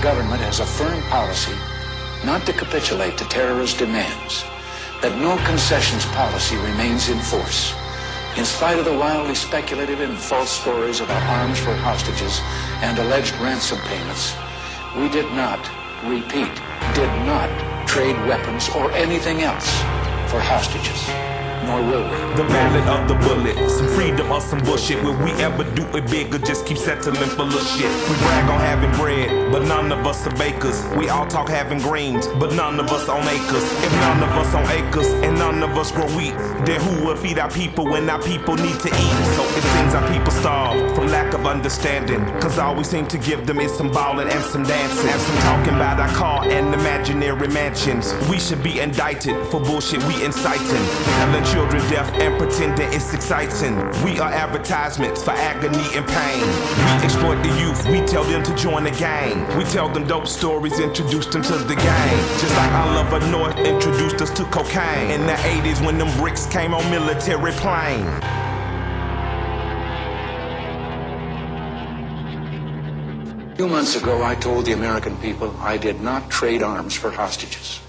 government has a firm policy not to capitulate to terrorist demands, that no concessions policy remains in force. In spite of the wildly speculative and false stories about arms for hostages and alleged ransom payments, we did not, repeat, did not trade weapons or anything else for hostages. Nor will we. The ballad of the bullet, some freedom or some bullshit. Will we ever do it big or just keep settling for little shit? We brag on having bread, but none of us are bakers. We all talk having greens, but none of us own acres. If none of us own acres and none of us grow wheat, then who will feed our people when our people need to eat? So it seems our people starve from lack of understanding, cause all we seem to give them is some ballin' and some dancing and some talking about our car and imaginary mansions. We should be indicted for bullshit we inciting, telling children deaf and pretending it's exciting. We are advertisements for agony and pain. We exploit the youth, we tell them to join the gang. We tell them dope stories, introduce them to the game. Just like our lover North introduced us to cocaine in the 80s when them bricks came on military plane. A few months ago, I told the American people I did not trade arms for hostages.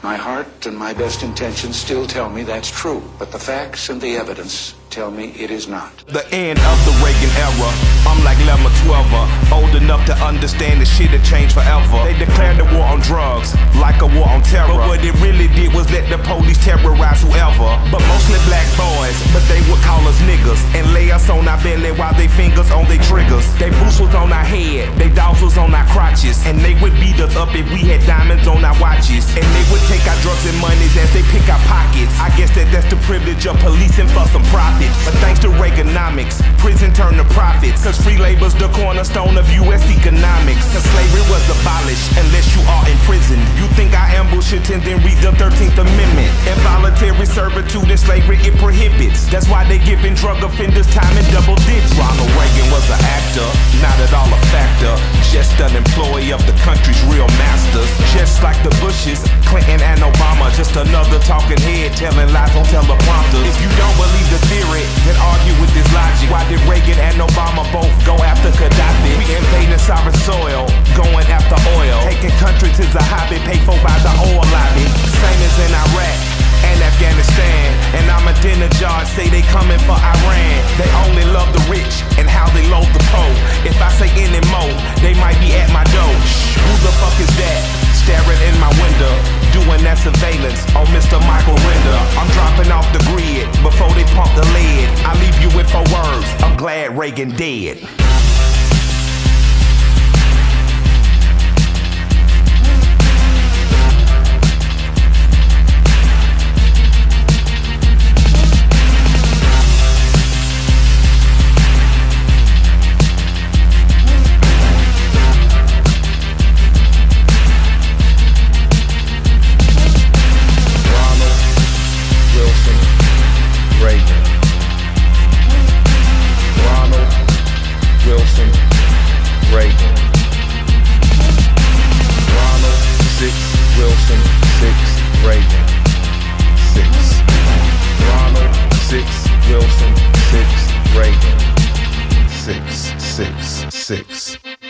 My heart and my best intentions still tell me that's true, but the facts and the evidence tell me it is not. The end of the Reagan era, I'm like Lemma 12er, old enough to understand the shit had changed forever. They declared the war on drugs, like a war on terror, but what it really did was let the police terrorize whoever. But mostly black boys, but they would call us niggas, and lay us on our belly while they fingers on their triggers. They boots was on our head, they dogs was on our crotches, and they would beat us up if we had diamonds on our watches. And they would take our drugs and monies as they pick our pockets. I guess that's the privilege of policing for some profit. But thanks to Reaganomics, prison turned to profits, cause free labor's the cornerstone of U.S. economics. Cause slavery was abolished unless you are in prison. You think I ambush it and then read the 13th Amendment? Involuntary servitude and slavery it prohibits. That's why they giving drug offenders time in double digits. Ronald Reagan was an actor, not at all a factor, just an employee of the country's real masters. Just like the Bushes, Clinton and Obama, just another talking head telling lies on teleprompters. If you don't believe the theory, then argue with this logic. Why did Reagan and Obama both go after Gaddafi? We invading sovereign soil, going after oil. Taking countries is a hobby paid for by the oil lobby. Same as in Iraq and Afghanistan. And Ahmadinejad say they coming for Iran. They only love the rich and how they load the poor. If I say any more, they might be at my door. Who the fuck is that? Staring in my window, doing that surveillance on Mr. Michael Render. I'm dropping off the grid before they pump the lead. I leave you with 4 words, I'm glad Reagan dead. Reagan. Ronald 6, Wilson 6, Reagan 6. Ronald 6, Wilson 6, Reagan 6, 6, 6.